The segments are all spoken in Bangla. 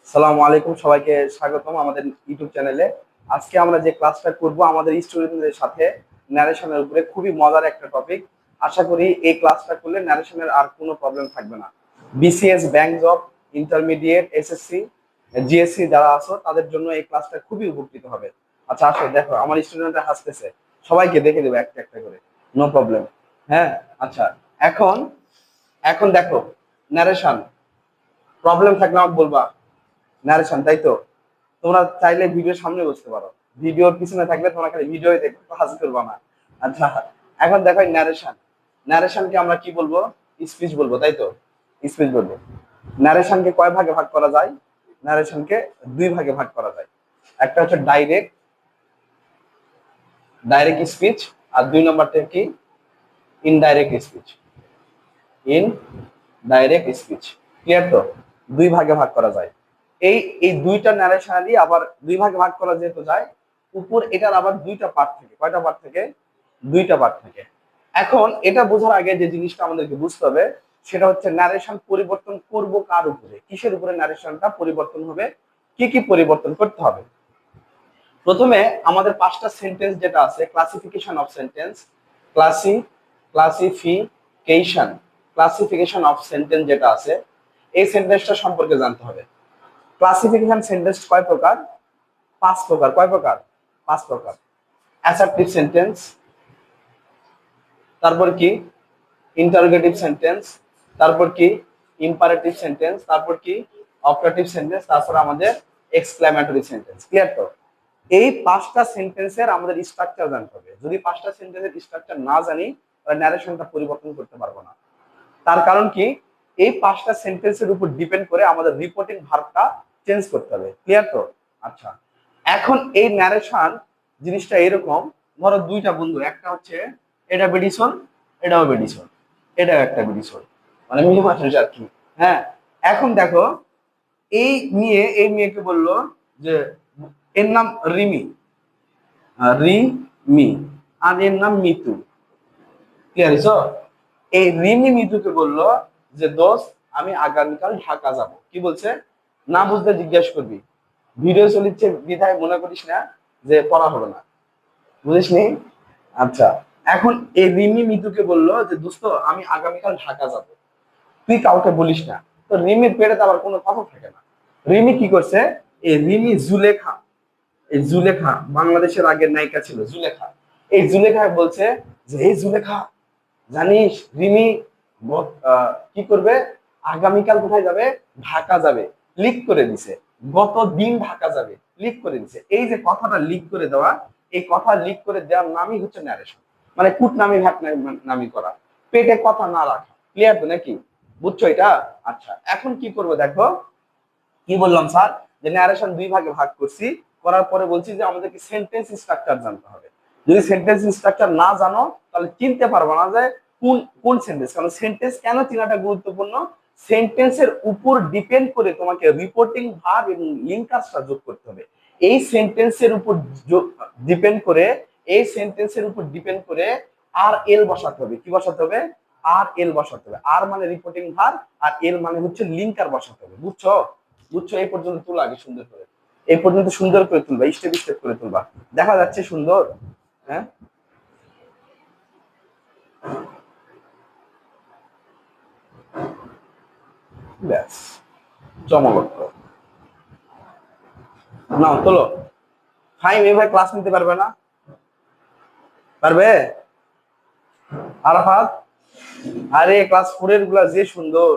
আসসালামু আলাইকুম, সবাইকে স্বাগতম আমাদের ইউটিউব চ্যানেলে। আজকে আমরা যে ক্লাসটা করব আমাদের স্টুডেন্টদের সাথে ন্যারেশনের উপরে, খুবই মজার একটা টপিক। আশা করি এই ক্লাসটা করলে ন্যারেশনের আর কোনো প্রবলেম থাকবে না। BCS, bank job, intermediate, SSC, GSC যারা আছো তাদের জন্য এই ক্লাসটা খুবই উপকৃত হবে। আচ্ছা আসো, দেখো আমার স্টুডেন্টরা হাসতেছে, সবাইকে দেখে দেবো একটা একটা করে, নো প্রবলেম। হ্যাঁ, আচ্ছা, এখন এখন দেখো, ন্যারেশন প্রবলেম থাকলে আমাকে বলবা। নারেশন, তাই তো? তোমরা চাইলে ভিডিওর সামনে বসতে পারো, ভিডিওর পিছনে থাকলে তোমরা খালি ভিডিও দেখো, কাজ করবা না। আচ্ছা, এখন দেখো ন্যারেশন। ন্যারেশনকে আমরা কি বলবো? স্পিচ বলবো, তাই তো? স্পিচ বলবো। ন্যারেশনকে কয় ভাগে ভাগ করা যায়? ন্যারেশনকে দুই ভাগে ভাগ করা যায়। একটা হচ্ছে ডাইরেক্ট ডাইরেক্ট স্পিচ, আর দুই নম্বরটা কি? Indirect speech. In direct speech. Clear তো? দুই ভাগে ভাগ করা যায়। এই এই দুইটা ন্যারেশনালি আবার দুই ভাগে ভাগ করা যেহেতু যায়, উপর এটার আবার দুইটা পার্ট থাকে। কয়টা পার্ট থাকে? দুইটা পার্ট থাকে। এখন এটা বোঝার আগে যে জিনিসটা আমাদেরকে বুঝতে হবে সেটা হচ্ছে ন্যারেশন পরিবর্তন করব কার উপরে, কিসের উপরে ন্যারেশনটা পরিবর্তন হবে, কি কি পরিবর্তন করতে হবে। প্রথমে আমাদের পাঁচটা সেন্টেন্স যেটা আছে, classification of sentence, classification classification of sentence যেটা আছে, এই সেন্টেন্সটা সম্পর্কে জানতে হবে। ক্লাসিফিকেশন সেন্টেন্স কয় প্রকার? পাঁচ প্রকার। কয় প্রকার? পাঁচ প্রকার। অ্যাসার্টিভ সেন্টেন্স, তারপর কি ইন্টারোগেটিভ সেন্টেন্স, তারপর কি ইম্পারেটিভ সেন্টেন্স, তারপর কি অপারেটিভ সেন্টেন্স, তারপর আমাদের এক্সক্লেমেটরি সেন্টেন্স। ক্লিয়ার তো? এই পাঁচটা সেন্টেন্সের আমাদের স্ট্রাকচার জানতে হবে। যদি পাঁচটা সেন্টেন্সের স্ট্রাকচার না জানি তাহলে ন্যারেশনটা পরিবর্তন করতে পারবো না। তার কারণ কি? এই পাঁচটা সেন্টেন্সের উপর ডিপেন্ড করে আমাদের রিপোর্টিং ভার্বটা চেঞ্জ করতে হবে। ক্লিয়ার তো? আচ্ছা, এখন এই ন্যারেশন জিনিসটা এরকম, ধরো দুইটা বন্ধু, একটা হচ্ছে এটা বেডিসন, এটাও বেডিসন, এটাও একটা বেডিসন, মানে মিলি মানুষ আর কি। হ্যাঁ, এখন দেখো, এই মেয়েকে বললো যে এর নাম রিমি, রিমি, আর এর নাম মিতু। ক্লিয়ার হইছো? এই রিমি মিতুকে বললো যে দোস্ত, আমি আগামীকাল ঢাকা যাব। কি বলছে? না বুঝতে জিজ্ঞেস করবি, ভিডিও চলিচ্ছে বিধায় মনে করিস না যে পড়া হলো না। বুঝিসনি? আচ্ছা, এখন এই রিমি মিতুকে বললো যে দোস্ত, আমি আগামীকাল ঢাকা যাব, তুই কাউকে বলিস না। তো রিমির পেটে তো আবার কোনো কথা থাকে না। রিমি কি করছে? এই রিমি জুলেখা, এই জুলেখা বাংলাদেশের আগের নায়িকা ছিল জুলেখা। এই জুলেখা বলছে যে এই জুলেখা, জানিস রিমি কি করবে? আগামীকাল কোথায় যাবে? ঢাকা যাবে। লিক করে দিছে, গত দিন ঢাকা যাবে, লিক করে দিছে। এই যে কথাটা লিক করে দেওয়া, এই কথা লিক করে দেওয়ার নামই হচ্ছে ন্যারেশন, মানে কুটনামি নামি করা, পেটে কথা না রাখা। ক্লিয়ার তো নাকি? বুঝছো এটা? আচ্ছা, এখন কি করবো দেখো, কি বললাম স্যার, যে ন্যারেশন দুই ভাগে ভাগ করছি, করার পরে বলছি যে আমাদেরকে সেন্টেন্স স্ট্রাকচার জানতে হবে। যদি সেন্টেন্স স্ট্রাকচার না জানো তাহলে চিনতে পারবো না যে কোন কোন সেন্টেন্স। কারণ সেন্টেন্স কেন চিনাটা গুরুত্বপূর্ণ? সেন্টেন্সের উপর ডিপেন্ড করে তোমাকে রিপোর্টিং ভার্ব এবং লিঙ্কার্সটা যোগ করতে হবে। এই সেন্টেন্সের উপর ডিপেন্ড করে, এই সেন্টেন্সের উপর ডিপেন্ড করে আর এল বসাতে হবে। কি বসাতে হবে? আর এল বসাতে হবে। আর মানে রিপোর্টিং ভার্ব, আর এল মানে হচ্ছে লিঙ্কার বসাতে হবে। বুঝছো? বুঝছো? এই পর্যন্ত তুলো আগে সুন্দর করে, এই পর্যন্ত সুন্দর করে তুলবা, স্টেপ স্টেপ করে তুলবা। দেখা যাচ্ছে সুন্দর? হ্যাঁ, ব্যাস, চমৎকার। নাও তোলো। ফাইম এভাবে ক্লাস নিতে পারবে না? পারবে? আরাফাত, আরে ক্লাস 4 এর গুলা যে সুন্দর,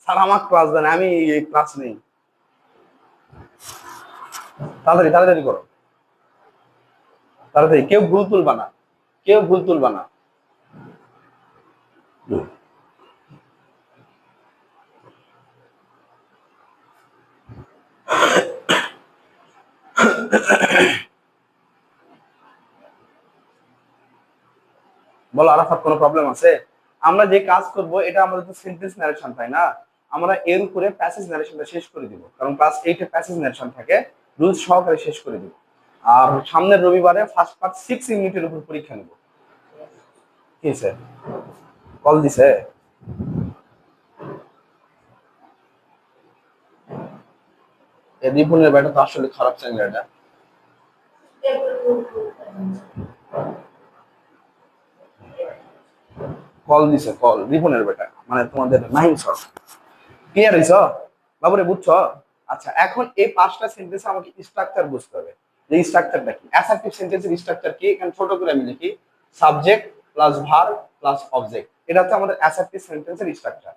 স্যার আমার ক্লাস দেন, আমি এই ক্লাস নেই। তাড়াতাড়ি তাড়াতাড়ি করো, তাড়াতাড়ি, কেউ ভুল তুলবা না, কেউ ভুল তুলবা না। বলো আরাফাত, কোনো প্রবলেম আছে? আমরা যে কাজ করব এটা আমাদের তো সেন্টেন্স ন্যারেশন, তাই না? আমরা এর উপরে প্যাসেজ ন্যারেশনটা শেষ করে দিব, কারণ ক্লাস 8 এ প্যাসেজ ন্যারেশন থাকে, রুলস সহকারে শেষ করে দিব। আর সামনের রবিবারে ফার্স্ট পার্ট 6 ইউনিটের উপর পরীক্ষা নেব। কি স্যার কল দিছে? রিপনের ব্যাটা তো আসলে খারাপ চ্যাংড়াটা। কল দিছে, কল রিপনের বেটা, মানে তোমাদের নাহিম স্যার। ক্লিয়ার হইছ বাবুরে, বুঝছো? আচ্ছা, এখন এই পাঁচটা সেন্টেন্সে আমাকে স্ট্রাকচার বুঝতে হবে, যে স্ট্রাকচারটা কি। অ্যাসার্টিভ সেন্টেন্সের স্ট্রাকচার কি, এখানে ছোট করে আমি লিখি, subject plus verb plus object. এটা হচ্ছে আমাদের অ্যাসার্টিভ সেন্টেন্সের স্ট্রাকচার।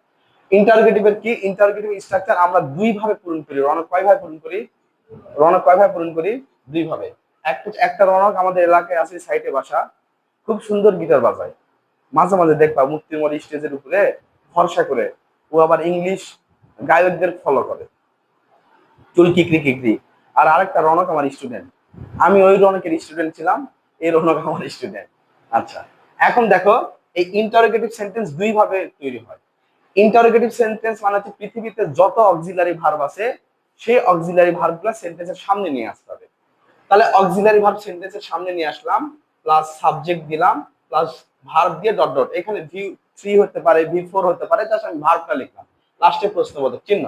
ইন্টারোগেটিভের কি, ইন্টারোগেটিভ স্ট্রাকচার আমরা দুই ভাবে পূরণ করি। রনক কয় ভাবে পূরণ করি? রনক কয় ভাবে পূরণ করি? দুই ভাবে। একটা রনক আমাদের এলাকায় আছে, সাইটে বাসা, খুব সুন্দর গিটার বাজায়। মাঝে মাঝে দেখবা মুক্তিমল স্টেজের উপরে ভরসা করে, ও আবার ইংলিশ গায়কদের ফলো করে, চুল কিকরি কিকরি। আর আরেকটা রনক আমার স্টুডেন্ট, আমি ওই রনকের স্টুডেন্ট ছিলাম, এই রনক আমার স্টুডেন্ট। আচ্ছা, এখন দেখো, এই ইন্টারোগেটিভ সেন্টেন্স দুই ভাবে তৈরি হয়। ইন্টারোগেটিভ সেন্টেন্স মানে হচ্ছে পৃথিবীতে যত অক্সিলারি ভার্ব আছে, সেই অক্সিলারি ভার্বগুলো সেন্টেন্সের সামনে নিয়ে আসতে হবে। তাহলে অক্সিলারি ভার্ব সেন্টেন্সের সামনে নিয়ে আসলাম, প্লাস সাবজেক্ট দিলাম, প্লাস ভার্ব দিয়ে ডট ডট, এখানে ভি3 হতে পারে, ভি4 হতে পারে, জাস্ট আমি ভার্বটা লিখলাম, লাস্টে প্রশ্নবোধক চিহ্ন।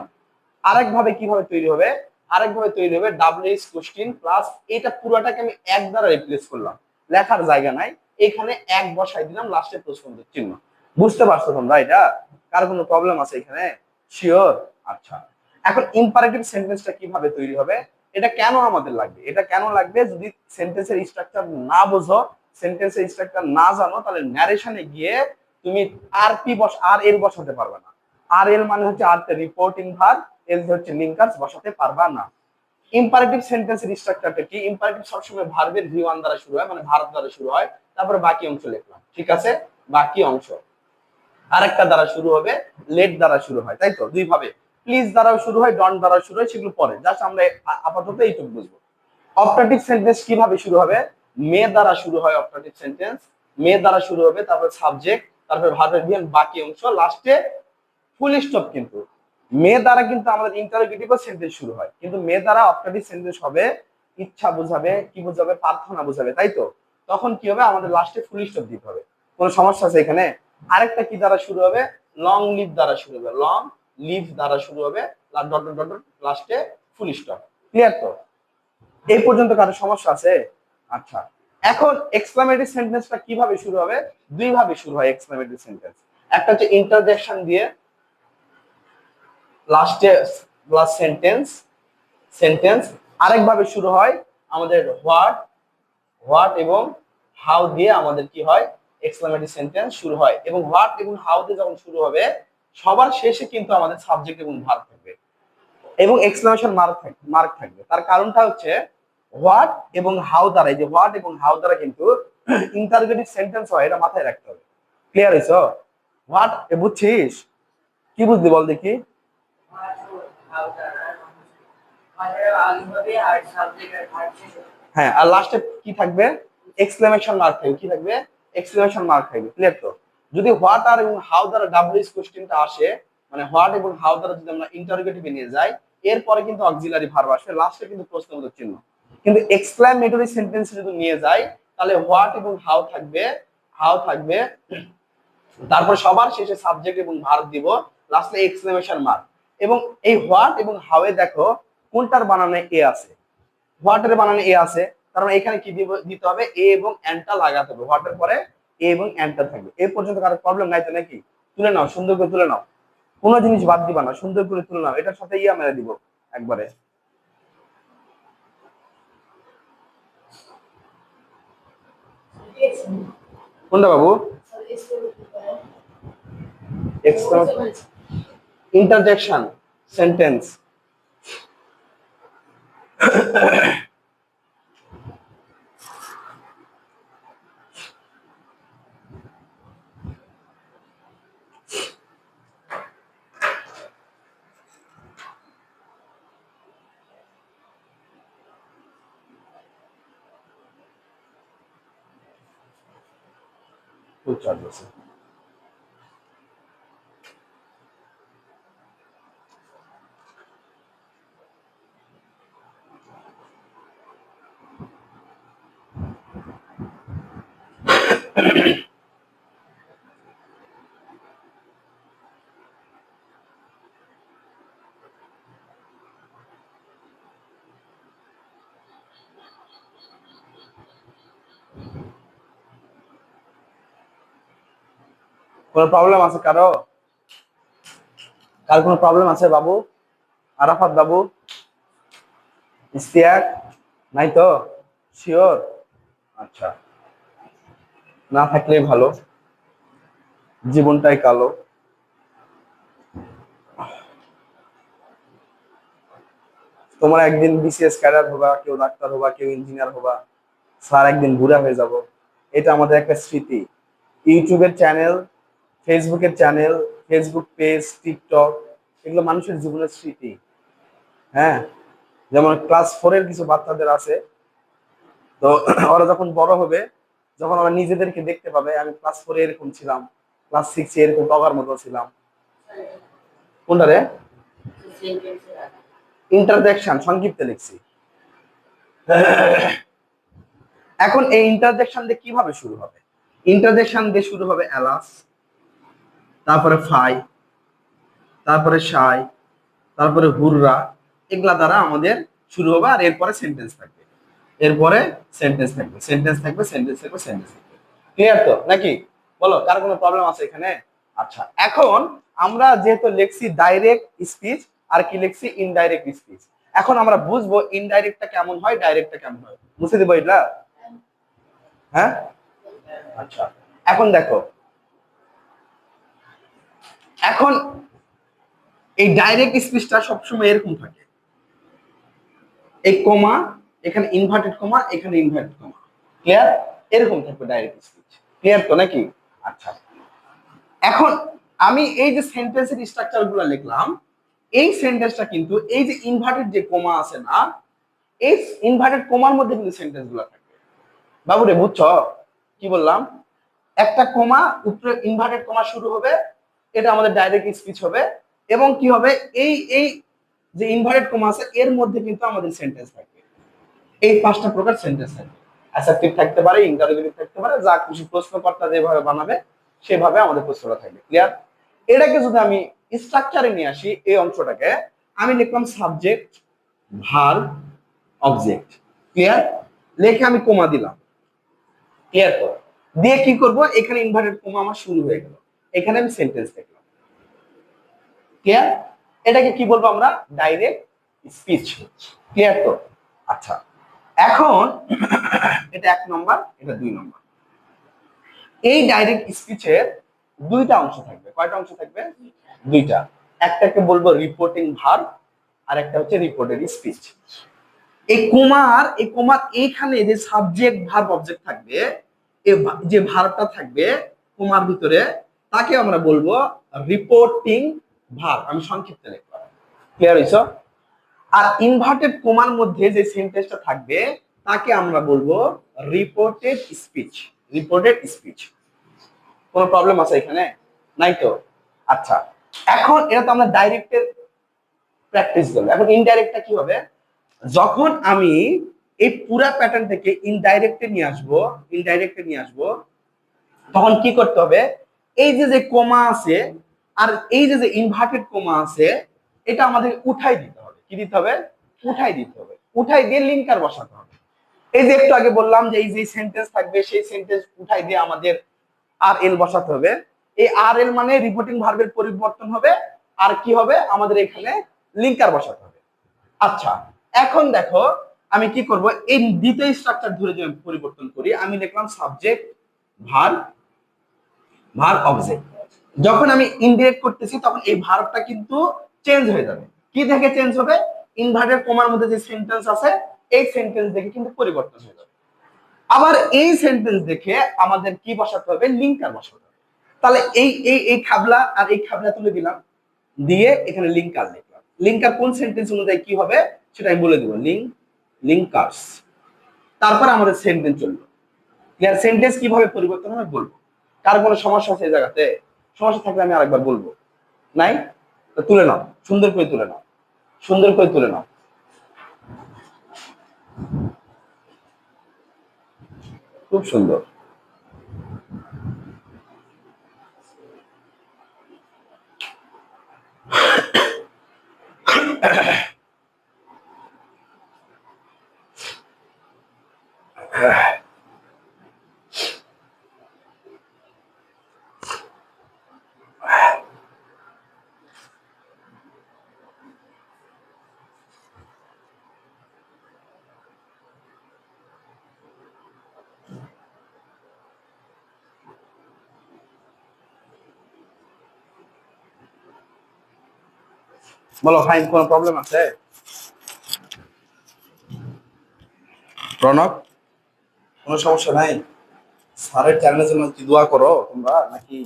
আরেকভাবে কিভাবে তৈরি হবে? আরেকভাবে তৈরি হবে ডাব্লিউএইচ কোশ্চিন প্লাস, এটা পুরোটাকে আমি এক দ্বারা রিপ্লেস করলাম, লেখার জায়গা নাই, এখানে এক বসাই দিলাম, লাস্টে প্রশ্নবোধক চিহ্ন। বুঝতে পারছো তোমরা এটা? কার কোনো প্রবলেম আছে এখানে? শিওর? আচ্ছা, এখন ইম্পারেটিভ সেন্টেন্সটা কিভাবে তৈরি হবে, এটা কেন আমাদের লাগবে? এটা কেন লাগবে? যদি সেন্টেন্সের স্ট্রাকচার না বোঝো, সেন্টেন্সের স্ট্রাকচার না জানো, তাহলে ন্যারেশনে গিয়ে তুমি আর এল বসাতে পারবে না। আর এল মানে হচ্ছে আর রিপোর্টিং ভার্ব, এল হচ্ছে লিঙ্কার্স, বসাতে পারবা না। ইম্পারেটিভ সেন্টেন্সের স্ট্রাকচারটা কি? ইম্পারেটিভ সবসময় ভার্বের ভি1 দ্বারা শুরু হয়, মানে ভার্ব দ্বারা শুরু হয়, তারপরে বাকি অংশ লিখলাম, ঠিক আছে? বাকি অংশ আরেকটা দ্বারা শুরু হবে, লেট দ্বারা শুরু হয়, তাই তো? দুই ভাবে, প্লিজ দ্বারাও শুরু হয়, ডন্ট দ্বারা শুরু হয়, সেগুলো পরে, জাস্ট আমরা আপাতত এইটুকু বুঝবো। অপটাটিভ সেন্টেন্স কিভাবে শুরু হবে? মে দ্বারা শুরু হয় অপটাটিভ সেন্টেন্স, মে দ্বারা শুরু হবে, তারপর সাবজেক্ট, তারপর ভার্বের ভিএন, বাকি অংশ, লাস্টে ফুল স্টপ। কিন্তু মে দ্বারা কিন্তু আমাদের ইন্টারোগেটিভ সেন্টেন্স শুরু হয়, কিন্তু মে দ্বারা অপটাটিভ সেন্টেন্স হবে, ইচ্ছা বোঝাবে, কি বোঝাবে? প্রার্থনা বোঝাবে, তাই তো? তখন কি হবে? আমাদের লাস্টে ফুল স্টপ দিতে হবে। কোনো সমস্যা আছে এখানে? আরেকটা কি দ্বারা শুরু হবে? লং লিভ দ্বারা শুরু হবে, লং লিভ দ্বারা শুরু হবে, ডট ডট ডট, লাস্টে ফুল স্টপ। ক্লিয়ার তো? এই পর্যন্ত কারো সমস্যা আছে? আচ্ছা, এখন এক্সক্লামেটরি সেন্টেন্সটা কিভাবে শুরু হবে? দুই ভাবে শুরু হয় এক্সক্লামেটরি সেন্টেন্স। একটা হচ্ছে ইন্টারজেকশন দিয়ে, লাস্টে প্লাস সেন্টেন্স, সেন্টেন্স। আরেক ভাবে শুরু হয় আমাদের হোয়াট, হোয়াট এবং হাউ দিয়ে আমাদের কি হয়? এক্সক্লামেটরি সেন্টেন্স শুরু হয়। এবং হোয়াট এবং হাউ দিয়ে যখন শুরু হবে, সবার শেষে কিন্তু আমাদের সাবজেক্ট এবং ভার্ব থাকবে, এবং এক্সক্লামেশন মার্ক থাকবে। তার কারণটা হচ্ছে হোয়াট এবং হাউ দ্বারা, এই যে হোয়াট এবং হাউ দ্বারা কিন্তু ইন্টারোগেটিভ সেন্টেন্স হয়, এটা মাথায় রাখতে হবে। ক্লিয়ার হইছো? হোয়াট বুঝছিস? কি বুঝলি বল দেখি? হ্যাঁ, আর লাস্টে কি থাকবে? এক্সক্লেমেশন মার্ক থাকবে। কি থাকবে? এক্সক্লেমেশন মার্ক থাকবে। ক্লিয়ার তো? যদি হোয়াট আর এবং হাউ দ্বারা ডাব্লিউএইচ কোশ্চেনটা আসে, মানে হোয়াট এবং হাউ দ্বারা যদি আমরা ইন্টারোগেটিভে নিয়ে যাই, এরপরে কিন্তু অক্সিলারি ভার্ব আসবে, লাস্টে কিন্তু প্রশ্নবোধক চিহ্ন। কিন্তু এক্সক্লেমেটরি সেন্টেন্স যদি নিয়ে যাই, তাহলে হোয়াট এবং হাউ থাকবে, হাউ থাকবে, তারপর সবার শেষে সাবজেক্ট এবং ভার্ব দিব, লাস্টে এক্সক্লেমেশন মার্ক। এবং এই হোয়াট এবং হাউ এ দেখো কোনটার বানানে এ আছে, হোয়াটের বানানে এ আছে, কারণ এখানে কি দিতে হবে? এ এবং এনটা লাগাতে হবে, হোয়াটের পরে এ এবং এনটা থাকবে। এই পর্যন্ত কারো প্রবলেম নাই তো নাকি? তুলে নাও, সুন্দর করে তুলে নাও, কোনো জিনিস বাদ দিবা না, সুন্দর করে তুলে নাও। এটার সাথে ইয়া মেরে দিব একবারে। কোনটা বাবু? Interjection sentence. চার্জ আছে। কোনো প্রবলেম আছে কারো? কার কোনো প্রবলেম আছে বাবু? আরাফাত বাবু, ইস্তিয়াক, নাই তো? শিওর? আচ্ছা, না থাকলেই ভালো, জীবনটাই কালো। তোমরা একদিন বিসিএস ক্যাডার হবা, কেউ ডাক্তার হবা, কেউ ইঞ্জিনিয়ার হবা, স্যার একদিন বুড়া হয়ে যাব। এটা আমাদের একটা স্মৃতি। ইউটিউবের চ্যানেল, ফেসবুকের চ্যানেল, ফেসবুক পেজ, টিকটক, এগুলো মানুষের জীবনের স্মৃতি। হ্যাঁ, যেমন ক্লাস 4-এর কিছু বাচ্চাদের আছে, তো ওরা যখন বড় হবে, যখন ওরা নিজেদেরকে দেখতে পাবে, আমি ক্লাস 4-এ এরকম ছিলাম, ক্লাস 6-এ এরকম টগার মতো ছিলাম। কোনটারে? ইন্টারজেকশন সংক্ষিপ্তে লিখছি। এখন এই ইন্টারজেকশন দিয়ে কিভাবে শুরু হবে? ইন্টারজেকশন দিয়ে শুরু হবে অ্যালাস, তারপরে ফাই, তারপরে সাই, তারপরে হুররা। এগুলা দ্বারা আমাদের শুরু হবে, আর এরপরে সেন্টেন্স থাকবে, এরপরে সেন্টেন্স থাকবে, সেন্টেন্স থাকবে, সেন্টেন্স থাকবে, সেন্টেন্স থাকবে। ক্লিয়ার তো নাকি? বলো, কার কোনো প্রবলেম আছে এখানে? আচ্ছা, এখন আমরা যেহেতু লেখছি ডাইরেক্ট স্পিচ আর কি লেখছি ইনডাইরেক্ট স্পিচ, এখন আমরা বুঝবো ইনডাইরেক্টটা কেমন হয়, ডাইরেক্টটা কেমন হয়। বুঝতে দেবো এটা? হ্যাঁ, আচ্ছা। এখন দেখো, এখন এই ডাইরেক্ট স্পিচটা সবসময় এরকম থাকে, এই কমা, এখানে ইনভার্টেড কমা, এখানে ইনভার্টেড কমা। ক্লিয়ার? এরকম থাকবে ডাইরেক্ট স্পিচ। ক্লিয়ার তো নাকি? আচ্ছা, এখন আমি এই যে সেন্টেন্সের স্ট্রাকচার গুলো লিখলাম, এই সেন্টেন্সটা কিন্তু এই যে ইনভার্টেড যে কমা আছে না, এই ইনভার্টেড কমার মধ্যে কিন্তু সেন্টেন্স গুলো থাকবে। বাবুরে বুঝছো কি বললাম? একটা কমা, উপরে ইনভার্টেড কমা শুরু হবে, এটা আমাদের ডাইরেক্ট স্পিচ হবে। এবং কি হবে, এই এই যে ইনভার্টেড কমা আছে এর মধ্যে কিন্তু আমাদের সেন্টেন্স থাকবে। এই 5টা প্রকার সেন্টেন্স থাকবে। অ্যাসার্টিভ থাকতে পারে, ইন্টারোগেটিভ থাকতে পারে, যা খুশি প্রশ্নকর্তা যেভাবে বানাবে সেভাবে আমাদের প্রশ্নটা থাকবে। ক্লিয়ার? এটাকে যদি আমি স্ট্রাকচারে নিয়ে আসি, এই অংশটাকে আমি লিখলাম সাবজেক্ট, ভার্ব, অবজেক্ট। ক্লিয়ার? লেখে আমি কমা দিলাম। ক্লিয়ার তো? দিয়ে কি করব, এখানে ইনভার্টেড কমা আমার শুরু হয়ে গেল, এখানে আমি সেন্টেন্স লিখলাম। ক্লিয়ার? এটাকে কি বলবো আমরা? Direct speech. ক্লিয়ার তো? আচ্ছা, এখন এটা 1 নম্বর, এটা 2 নম্বর। এই ডাইরেক্ট স্পিচের 2টা অংশ থাকবে। কয়টা অংশ থাকবে? 2টা। একটাকে বলবো রিপোর্টিং ভার্ব, আর একটা হচ্ছে রিপোর্টেড স্পিচ। এই কমার এইখানে যে সাবজেক্ট ভার্ব অবজেক্ট থাকবে, যে ভার্বটা থাকবে কমার ভিতরে, তাকে আমরা বলবো রিপোর্টিং ভার্ব। আমি সংক্ষিপ্ত লিখলাম। ক্লিয়ার হইছো? আর ইনভার্টেড কমার মধ্যে যে সেন্টেন্সটা থাকবে তাকে আমরা বলবো রিপোর্টেড স্পিচ। Reported speech. কোনো প্রবলেম আছে এখানে? নাই তো? আচ্ছা, এখন এটা তো আমরা ডাইরেক্টের প্র্যাকটিস করবো। এখন ইনডাইরেক্টটা কি হবে? যখন আমি এই পুরা প্যাটার্ন থেকে ইনডাইরেক্টে নিয়ে আসবো, ইনডাইরেক্টে নিয়ে আসবো, তখন কি করতে হবে, এই যে যে কমা আছে আর এই যে যে ইনভার্টেড কমা আছে, এটা আমাদের উঠাই দিতে হবে। কি দিতে হবে? উঠাই দিতে হবে। উঠাই দিয়ে লিঙ্কার বসাতে হবে। এই যে একটু আগে বললাম যে এই যে সেন্টেন্স থাকবে, সেই সেন্টেন্স উঠাই দিয়ে আমাদের আর এল বসাতে হবে। এই আর এল মানে রিপোর্টিং ভার্বের পরিবর্তন হবে, আর কি হবে, আমাদের এখানে লিঙ্কার বসাতে হবে। আচ্ছা, এখন দেখো আমি কি করব, এই দ্বিতীয় স্ট্রাকচার ধরে যদি পরিবর্তন করি, আমি লিখলাম সাবজেক্ট, ভার্ব, ভার্ব অবজেক্ট। যখন আমি ইনডিরেক্ট করতেছি তখন এই ভার্বটা কিন্তু চেঞ্জ হয়ে যাবে। কি দেখে চেঞ্জ হবে? ইনভার্টেড কমার মধ্যে যে সেন্টেন্স আছে এই সেন্টেন্স দেখে কিন্তু পরিবর্তন হয়ে যাবে। আবার এই সেন্টেন্স দেখে আমাদের কি বসাতে হবে? লিঙ্কার বসাতে হবে। তাহলে এই এই এই খাবলা আর এই খাবলা তুলে দিলাম, দিয়ে এখানে লিঙ্কার লিখলাম। লিঙ্কার কোন সেন্টেন্স অনুযায়ী কি হবে সেটা আমি বলে দিব, লিঙ্কার্স। তারপর আমাদের সেন্টেন্স চললো। ক্লিয়ার? সেন্টেন্স কিভাবে পরিবর্তন হবে বলবো। কার কোনো সমস্যা আছে এই জায়গাতে? সমস্যা থাকলে আমি আরেকবার বলবো। নাই? তো তুলে নাও, সুন্দর করে তুলে নাও, সুন্দর করে তুলে নাও। খুব সুন্দর। বলো ফাইন, কোনো প্রবলেম আছে? রনক, কোনো সমস্যা নাই? স্যারের চ্যানেলের জন্য কি দোয়া করো তোমরা নাকি?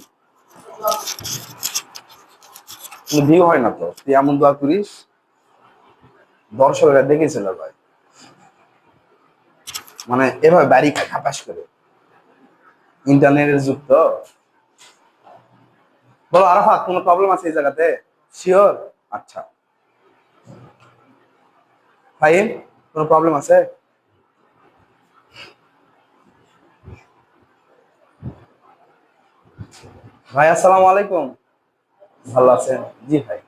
ভিউ হয় না তো, তুই এমন দোয়া করিস দর্শকরা দেখেছিল ভাই, মানে এভাবে বাড়ি খাপাস করে। ইন্টারনেটের যুগ তো। বলো আরাফাত, কোনো প্রবলেম আছে এই জায়গাতে? শিওর? আচ্ছা ফাইন, কোনো প্রবলেম আছে? ভাই আসসালামু আলাইকুম, ভালো আছেন? জি ভাই,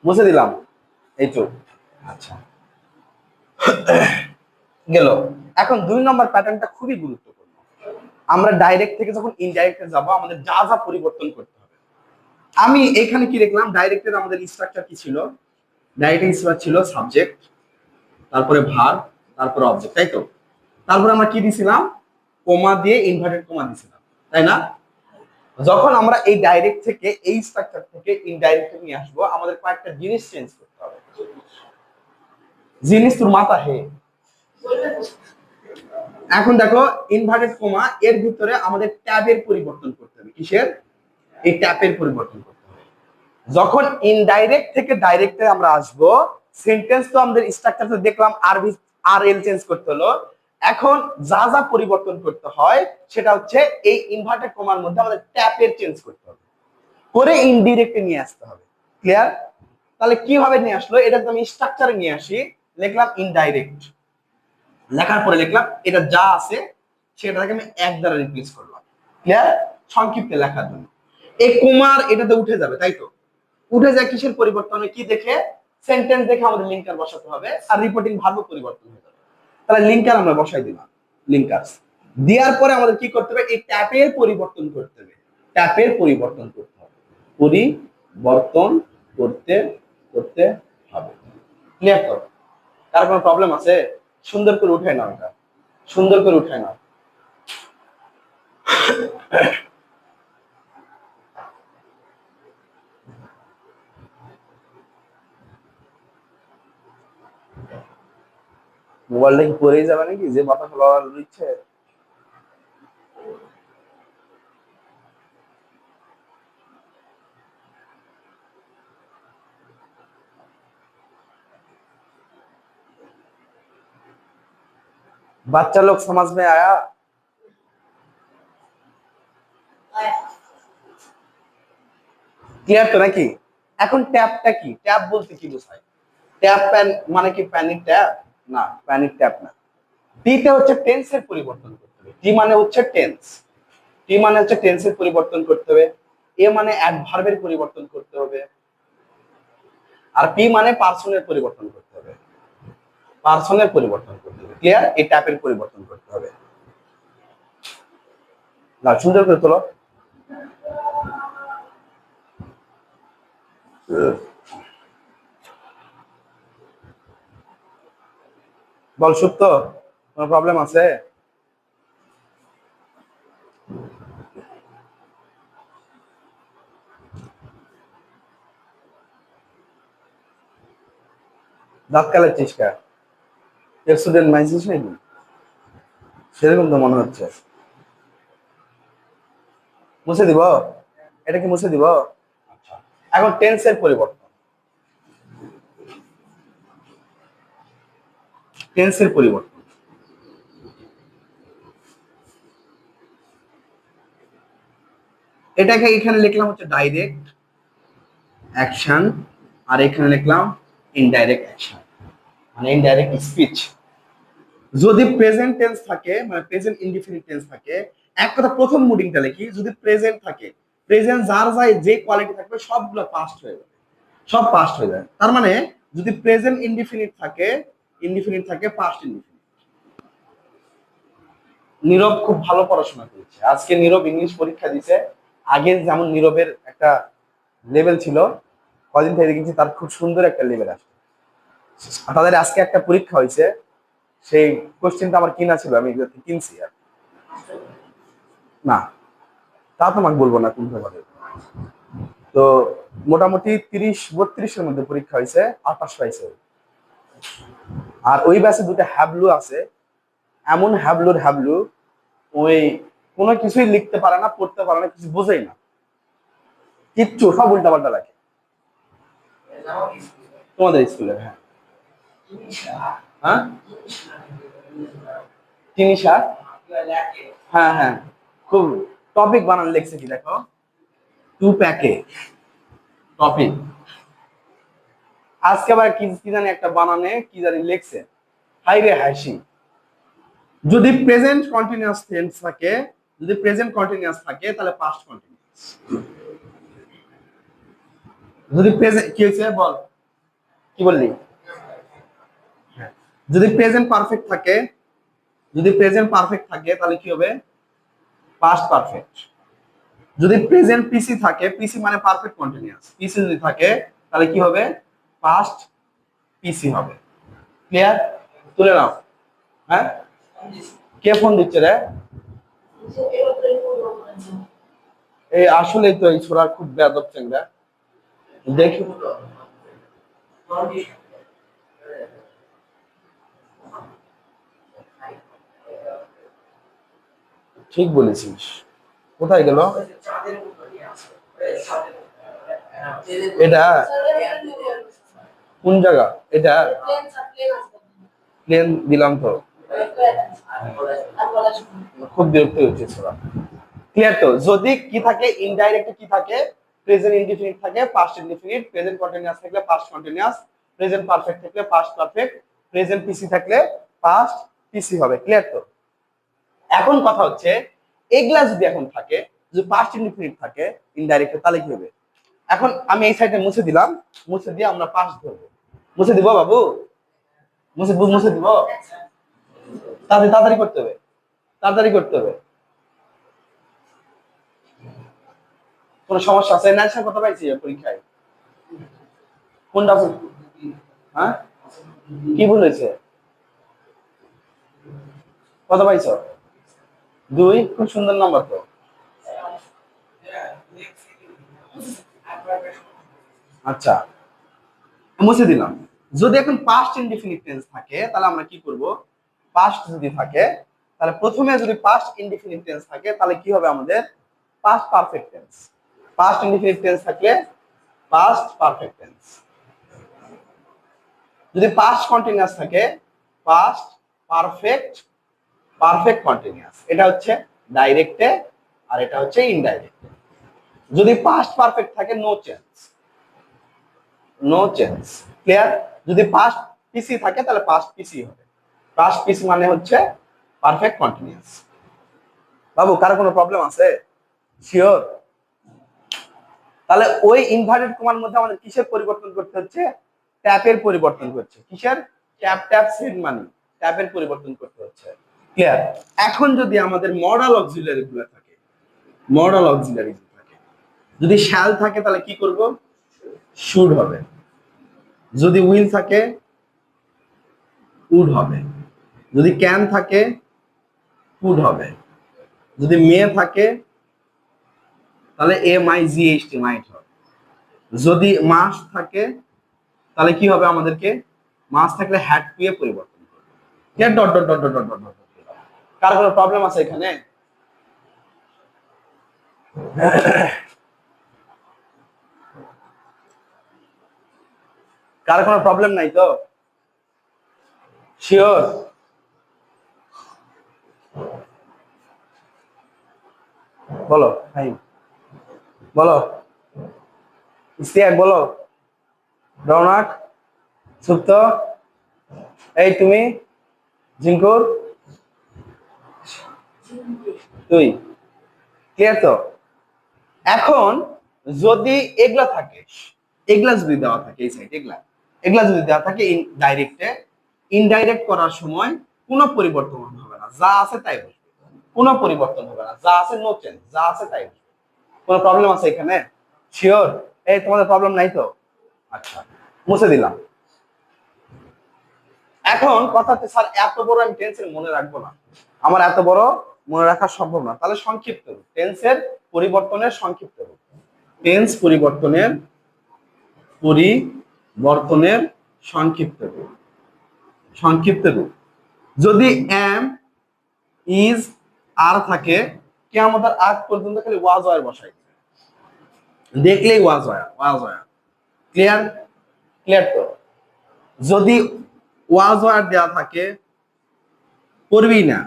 মুছে দিলাম এই তো। আচ্ছা, গেল। এখন 2 নম্বর প্যাটার্নটা খুবই গুরুত্বপূর্ণ। আমরা ডাইরেক্ট থেকে যখন ইনডাইরেক্টে যাব, আমাদের যা যা পরিবর্তন করতে হবে। আমি এখানে কি লিখলাম, ডাইরেক্টের আমাদের স্ট্রাকচার কি ছিল? ডাইরেক্টের স্ট্রাকচার ছিল সাবজেক্ট, তারপরে ভার্ব, তারপরে অবজেক্ট, তাই তো? তারপরে আমরা কি দিছিলাম? কোমা দিয়ে ইনভার্টেড কোমা দিছিলাম, তাই না? যখন আমরা এই ডাইরেক্ট থেকে, এই স্ট্রাকচার থেকে ইনডাইরেক্টে নিয়ে আসবো, আমাদের কয়েকটা জিনিস চেঞ্জ করতে হবে। জিনিস তোর মাথা হে। এখন দেখো, ইনভার্টেড কোমা এর ভিতরে আমাদের ট্যাবের পরিবর্তন করতে হবে। কিসের? এই ট্যাবের পরিবর্তন করতে হবে। যখন ইনডাইরেক্ট থেকে ডাইরেক্টে আমরা আসবো, সেন্টেন্স তো আমাদের স্ট্রাকচার তো দেখলাম, আর এল চেঞ্জ করতে হলো। এখন যা যা পরিবর্তন করতে হয় সেটা হচ্ছে এই ইনভার্টেড কোমার মধ্যে আমাদের ট্যাবের চেঞ্জ করতে হবে, করে ইনডিরেক্টে নিয়ে আসতে হবে। ক্লিয়ার? তাহলে কিভাবে নিয়ে আসলো, এটা তো আমি স্ট্রাকচারে নিয়ে আসি। লিখলাম ইনডাইরেক্ট, লেখার পরে লিখলাম এটা যা আছে সেটাকে আমি এক দ্বারা রিপ্লেস করলাম। ক্লিয়ার? সংক্ষিপ্তে লেখার জন্য এই কুমার এটাতে উঠে যাবে, তাই তো? উঠে যায় কিসের পরিবর্তনে? কি দেখে? সেন্টেন্স দেখে আমাদের লিঙ্কার বসাতে হবে, আর রিপোর্টিং ভার্বও পরিবর্তন হয়ে যাবে। তাহলে লিঙ্কার আমরা বসাই দিলাম, লিঙ্কার দেওয়ার পরে আমাদের কি করতে হবে? এই ট্যাপের পরিবর্তন করতে হবে। ট্যাপের পরিবর্তন করতে হবে, পরিবর্তন করতে করতে হবে। ক্লিয়ার তো? কার কোনো প্রবলেম আছে? সুন্দর করে উঠায় নাও, এটা সুন্দর করে উঠায় নাও। মোবাইলটা কি পরেই যাবে নাকি, যে মাথা খোলা ইচ্ছে? বাচ্চা লোক সমাজ মে আয়া। ক্লিয়ার তো নাকি? এখন ট্যাবটা কি? ট্যাব বলতে কি বোঝায়? ট্যাব প্যান মানে কি প্যানিক ট্যাব? না, প্যানিক ট্যাব না। টিতে হচ্ছে টেন্সের পরিবর্তন করতে হবে। টি মানে হচ্ছে টেন্স, টি মানে হচ্ছে টেন্সের পরিবর্তন করতে হবে। এ মানে অ্যাডভার্বের পরিবর্তন করতে হবে। আর পি মানে পার্সনের পরিবর্তন করতে হবে, পার্সনের পরিবর্তন করতে হবে। ক্লিয়ার? এই ট্যাপের পরিবর্তন করতে হবে। না, সুন্দর করে তোলো। বল সুপ্ত, কোনো প্রবলেম আছে? দাঁত কালাচ্ছিস কা? স্টুডেন্ট মাইছিস নাকি? সেরকম তো মনে হচ্ছে। মুছে দিব? এটা কি মুছে দিব? আচ্ছা, এখন টেন্সের পরিবর্তন, টেন্সের পরিবর্তন। এটাকে এখানে লিখলাম হচ্ছে ডাইরেক্ট অ্যাকশন, আর এখানে লিখলাম ইনডাইরেক্ট অ্যাকশন, মানে ইনডাইরেক্ট স্পিচ। যদি প্রেজেন্ট টেন্স থাকে, মানে প্রেজেন্ট ইনডিফিনিট টেন্স থাকে, এক কথা প্রথম মুডিংটা লিখি, যদি প্রেজেন্ট থাকে, প্রেজেন্ট যার যায় যে কোয়ালিটি থাকবে সবগুলো পাস্ট হয়ে যাবে, সব পাস্ট হয়ে যায়। তার মানে যদি প্রেজেন্ট ইনডিফিনিট থাকে, ইনডিফিনিট থাকে পাস্ট ইনডিফিনিট। নীরব খুব ভালো পড়াশোনা করেছে আজকে, নীরব ইংলিশ পরীক্ষা দিছে। আগে যেমন নীরবের একটা লেভেল ছিল, কদিন থেকে দেখেছি তার খুব সুন্দর একটা লেভেল আসছে। তাদের আজকে একটা পরীক্ষা হয়েছে, সেই কোশ্চেনটা আমার কিনা ছিল, আমি কিনছি। আর না, তা তোমাকে বলবো না কোন ব্যাপারে। তো মোটামুটি 30-32 এর মধ্যে পরীক্ষা হয়েছে, 28 পাইছে। আর ওই ব্যাচে দুটো হ্যাবলু আছে, এমন হ্যাবলু ওই কোনো কিছুই লিখতে পারে না, পড়তে পারে না, কিছু বোঝেই না, কিচ্ছু সব উল্টাপাল্টা লাগে। তোমাদের স্কুলের? হ্যাঁ হ্যাঁ তিনিশা, হ্যাঁ হ্যাঁ, খুব টপিক বানানো লিখছে কি দেখো, টু প্যাকে টপিক। আজকে আবার কি কি জানি একটা বানানে কি জানি লিখছে, হাই রে হাসি। যদি প্রেজেন্ট কন্টিনিউয়াস টেন্স থাকে, যদি প্রেজেন্ট কন্টিনিউয়াস থাকে তাহলে পাস্ট কন্টিনিউয়াস। যদি প্রেজেন্ট কি হয়েছে বল, কি বললি? যদি প্রেজেন্ট পারফেক্ট থাকে, যদি প্রেজেন্ট পারফেক্ট থাকে তাহলে কি হবে? Past perfect. যদি প্রেজেন্ট পিসি থাকে, পিসি মানে পারফেক্ট কন্টিনিউয়াস, পিসি যদি থাকে তাহলে কি হবে? পাস্ট পিসি হবে। ক্লিয়ার? তুলে নাও। হ্যাঁ, কে ফোন দিচ্ছে রে? এই আসলেই তো এই ছোড়া খুব বেয়াদব চেংড়া। দেখি ঠিক বলেছিস, কোথায় গেল এটা? কোন জায়গা এটা? প্লেন দিলাম তো, খুব বিরক্ত হচ্ছে ছোড়া। ক্লিয়ার তো? যদি কি থাকে, ইনডাইরেক্ট কি থাকে, প্রেজেন্ট ইনডিফিনিট থাকে, পাস্ট ইনডিফিনিট, প্রেজেন্ট কন্টিনিউয়াস থাকলে পাস্ট কন্টিনিউয়াস, প্রেজেন্ট পারফেক্ট থাকলে পাস্ট পারফেক্ট, প্রেজেন্ট পিসি থাকলে পাস্ট পিসি হবে। ক্লিয়ার তো? এখন কথা হচ্ছে এগুলা যদি এখন থাকে, যদি পাস্ট ইনডিফিনিট থাকে ইনডাইরেক্ট, তাহলে কি হবে? এখন আমি এই সাইডে মুছে দিলাম, মুছে দিয়ে আমরা পাস্ট ধরবো। মুছে দিব বাবু, মুছে মুছে দিব, তাড়াতাড়ি তাড়াতাড়ি করতে হবে, তাড়াতাড়ি করতে হবে। কোন সমস্যা আছে? ন্যাশনাল কত পাইছি পরীক্ষায়? কোনটা? হ্যাঁ, কি ভুল হয়েছে? কত পাইছো? 2, খুব সুন্দর নাম্বার তো। আচ্ছা, মুছে দিলাম। যদি এখন পাস্ট ইনডিফিনিট টেন্স থাকে তাহলে আমরা কি করব? পাস্ট যদি থাকে তাহলে প্রথমে যদি পাস্ট ইনডিফিনিট টেন্স থাকে তাহলে কি হবে আমাদের? Past perfect tense. Past indefinite tense থাকলে পাস্ট পারফেক্ট টেন্স। যদি পাস্ট কন্টিনিউয়াস থাকে পাস্ট পারফেক্ট পারফেক্ট কন্টিনিউয়াস। এটা হচ্ছে ডাইরেক্টে আর এটা হচ্ছে ইনডাইরেক্টে। যদি পাস্ট পারফেক্ট থাকে no change, no change. Clear? যদি পাস্ট পিসি থাকে তাহলে পাস্ট পিসি হবে। পাস্ট পিসি মানে হচ্ছে পারফেক্ট কন্টিনিউয়াস। বাবু কারো কোনো প্রবলেম আছে? শিওর? তাহলে ওই ইনভার্টেড কমার মধ্যে আমাদের কিসের পরিবর্তন করতে হচ্ছে? ট্যাপের পরিবর্তন করছে। কিসের? ট্যাপ ট্যাপ সেন্ড মানি, ট্যাপের পরিবর্তন করতে হচ্ছে। ক্লিয়ার? এখন যদি আমাদের মডাল অক্সিলারি গুলো থাকে, মডাল অক্সিলারি থাকে, যদি শ্যাল থাকে তাহলে কি করব? শুড হবে। যদি উইল থাকে উড হবে। যদি ক্যান থাকে কুড হবে। যদি মে থাকে তাহলে MIGHT মাইট হবে। যদি মাস থাকে তাহলে কি হবে আমাদেরকে? মাস থাকলে হ্যাড টু এ পরিবর্তন করবে। Dot dot dot dot dot dot. কার কোনো প্রবলেম আছে এখানে? কার কোনো প্রবলেম নাই তো? শিওর? বলো ভাই, বলো। ইস্তিয়াক বলো। রৌনক, সুপ্ত, এই তুমি, জিঙ্কুর, তুই। ক্লিয়ার তো? এখন যদি এগুলা থাকে, এগুলা যদি দেওয়া থাকে এই সাইড, এগুলা এগুলা যদি দেওয়া থাকে ডাইরেক্টে, ইনডাইরেক্ট করার সময় কোনো পরিবর্তন হবে না, যা আছে তাই বসবে। কোনো পরিবর্তন হবে না, যা আছে নো চেঞ্জ, যা আছে তাই বসবে। কোনো প্রবলেম আছে এখানে? শিওর? এই তোমাদের প্রবলেম নাই তো? আচ্ছা, মুছে দিলাম। এখন কথা হচ্ছে স্যার এত বড় আমি টেন্সের মনে রাখবো না, আমার এত বড় মনে রাখা সম্ভব না, তাহলে সংক্ষিপ্ত রূপ, টেন্সের পরিবর্তনের সংক্ষিপ্ত রূপ। টেন্স পরিবর্তনের পরিবর্তনের সংক্ষিপ্ত রূপ। সংক্ষিপ্ত রূপ যদি এম ইজ আর থাকে কিয়ামতের আগ পর্যন্ত খালি ওয়াজ ওয়ার বসাই দেখলেই ওয়াজ ওয়া ক্লিয়ার ক্লিয়ার। তো যদি ওয়াজ ওয়ার দেওয়া থাকে করবি না।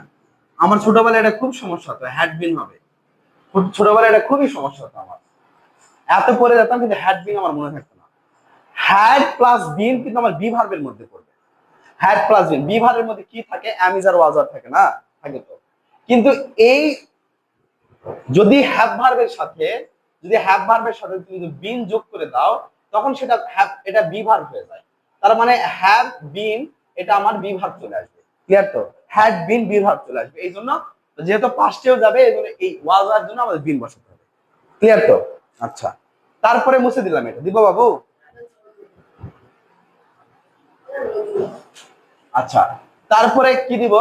আমার ছোটবেলায় এটা খুব সমস্যা হতো, হ্যাড বিন হবে। ছোটবেলায় এটা খুবই সমস্যা হতো আমার, এত পরে যেতাম কিন্তু হ্যাড বিন আমার মনে থাকতো না। হ্যাড প্লাস বিন কিন্তু আমার বি ভার্বের মধ্যে পড়বে। হ্যাড প্লাস বিন, বি ভার্বের মধ্যে কি থাকে? অ্যামিজ আর ওয়াজ আর থাকে না, থাকে তো। কিন্তু এই যদি হ্যাভ ভার্বের সাথে তুমি যদি বিন যোগ করে দাও তখন সেটা হ্যাভ, এটা বি ভার্ব হয়ে যায়। তার মানে হ্যাভ বিন এটা আমার বি ভার্ব চলে আসবে। ক্লিয়ার তো? হ্যাড বিন বি ভার্ব চলে আসবে। এই জন্য যেহেতু পাস্টেও যাবে এই জন্য এই ওয়াজ আর জন্য আমাদের বিন বসাতে হবে। ক্লিয়ার তো? আচ্ছা, তারপরে মুছে দিলাম এটা, দিব বাবু? আচ্ছা, তারপরে কি দিব?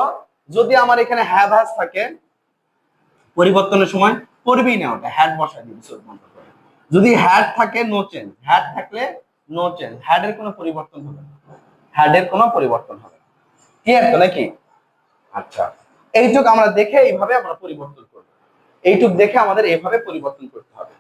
যদি আমার এখানে হ্যাভ হ্যাজ থাকে পরিবর্তনের সময় করবেই না, ওটা হ্যাড বসাই দিবি। যদি হ্যাড থাকে নো চেঞ্জ, হ্যাড থাকলে নো চেঞ্জ, হ্যাড এর কোনো পরিবর্তন হবে না, হ্যাড এর কোনো পরিবর্তন হবে না। ক্লিয়ার তো নাকি? আচ্ছা, এইটুক আমরা দেখে এইভাবে আমরা পরিবর্তন করব। এইটুক দেখে আমাদের এইভাবে পরিবর্তন করতে হবে।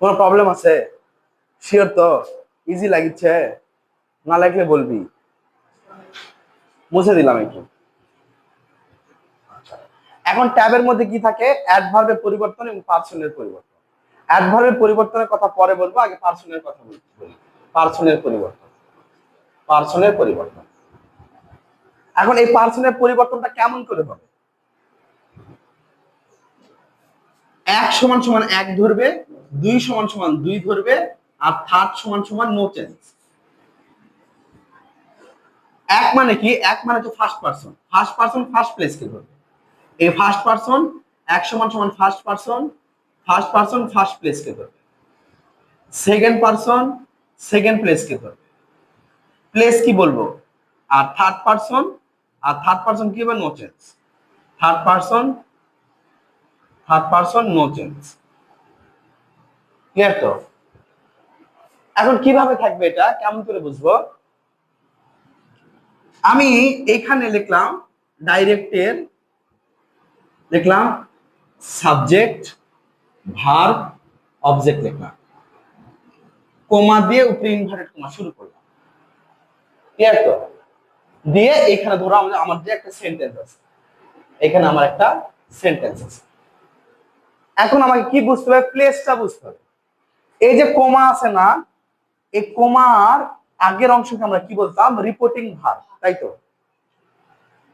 কোনো প্রবলেম আছে? শিওর তো? ইজি লাগিচ্ছে? না লাগলে বলবি, মুছে দিলাম একটু। এখন ট্যাবের মধ্যে কি থাকে? অ্যাডভার্বের পরিবর্তন এবং পার্সনের পরিবর্তন। অ্যাডভার্বের পরিবর্তনের কথা পরে বলবো, আগে পার্সনের কথা বলি। পার্সনের পরিবর্তন, পার্সনের পরিবর্তন। এখন এই পার্সনের পরিবর্তনটা কেমন করে হবে? এক সমান সমান এক ধরবে, দুই সমান সমান দুই ধরবে, আর থার্ড সমান সমান নো চেঞ্জ। এক মানে কি? এক মানে তো first person, first person first place কে ধরবে। এই ফার্স্ট পারসন এক সমান সমান first person, first person first place কে ধরবে। সেকেন্ড পারসন সেকেন্ড প্লেস কে ধরবে। প্লেস কি বলবো? আর থার্ড পারসন, আর থার্ড পারসন কি হবে? No change. Third person no change. Clear তো? এখন কিভাবে থাকবে এটা, কেমন করে বুঝবো? আমি এখানে লিখলাম ডাইরেক্টের, লিখলাম সাবজেক্ট ভার্ব অবজেক্ট, লিখলাম কোমা দিয়ে উপরে ইনভার্টেড কোমা শুরু করলাম। ক্লিয়ার তো? দিয়ে এখানে ধরো আমার যে একটা সেন্টেন্স আছে, এখানে আমার একটা সেন্টেন্স আছে। এখন আমাকে কি বুঝতে হবে? প্লেসটা বুঝতে হবে। এই যে কোমা আছে না, এই কোমার আগের অংশকে আমরা কি বলতাম? রিপোর্টিং ভার্ব, তাই তো?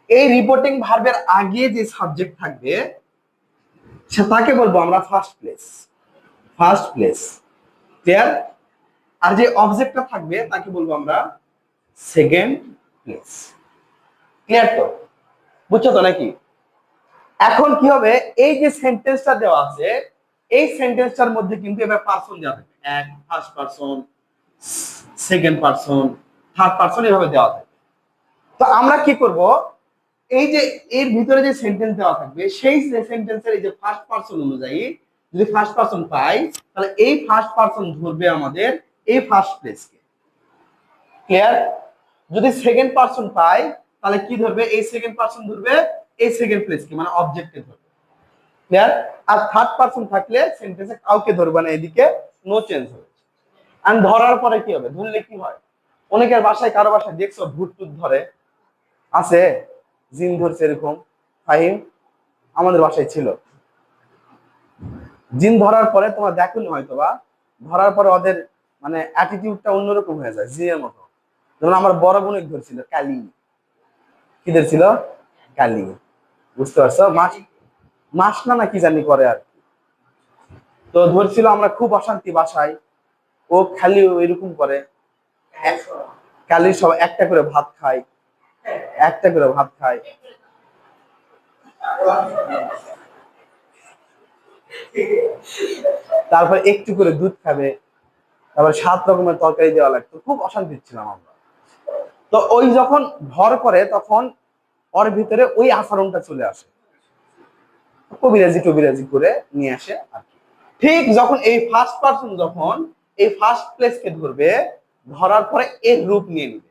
এই রিপোর্টিং ভার্বের আগে যে সাবজেক্ট থাকবে সেটাকে বলবো আমরা first place, first place. Clear? আর যে অবজেক্টটা থাকবে তাকে বলবো আমরা সেকেন্ড প্লেস। ক্লিয়ার তো? বুঝছো তো নাকি? এখন কি হবে? এই যে সেন্টেন্সটা দেওয়া আছে এই সেন্টেন্সটার মধ্যে কিন্তু এবার পারসন দেওয়া থাকবে, এক first person, second person, third person, এভাবে দেওয়া থাকবে। তো আমরা কি করব? এই যে এর ভিতরে যে সেন্টেন্স দেওয়া থাকবে সেই সেন্টেন্সের এই যে ফার্স্ট পারসন অনুযায়ী যদি ফার্স্ট পারসন পাই তাহলে এই ফার্স্ট পারসন ধরবে আমাদের এই ফার্স্ট প্লেসকে। ক্লিয়ার? যদি সেকেন্ড পারসন পাই তাহলে কি ধরবে? এই সেকেন্ড পারসন ধরবে এই সেকেন্ড প্লেসকে, মানে অবজেক্টকে ধরবে। ক্লিয়ার? আর থার্ড পারসন থাকলে সেন্টেন্সে কাউকে ধরবে না, এদিকে নো চেঞ্জ হবে। আর ধরার পরে কি হবে? ধরলে কি হয়? অনেকের বাসায়, কারো বাসায় দেখছো ভূত টুত ধরে, আছে জিন ধরছে এরকম। ফাহিম, আমাদের বাসায় ছিল। জিন ধরার পরে তোমার দেখোনি হয়তো বা, ধরার পরে ওদের মানে অ্যাটিটিউডটা অন্যরকম হয়ে যায় জিনের মতো। যেমন আমার বড় বোনের ধরছিল কালি। কি ধরছিল? কালি। বুঝতে পারছো? মাস মাস না কি জানি করে আর কি। তো ধরছিল, আমরা খুব অশান্তি বাসায়। ও খালি এরকম করে, খালি সব একটা করে ভাত খায়, একটা করে ভাত খায়, তারপর একটু করে দুধ খাবে, তারপর 7 রকমের তরকারি দেওয়া লাগতো, খুব অশান্তি ছিলাম আমরা। তো ওই যখন ভর করে তখন ওর ভিতরে ওই আচরণটা চলে আসে, কবিরাজি টবিরাজি করে নিয়ে আসে আর কি। ঠিক যখন এই ফার্স্ট পার্সন যখন এই ফার্স্ট প্লেসকে ধরবে, ধরার পরে এর রূপ নিয়ে নিবে।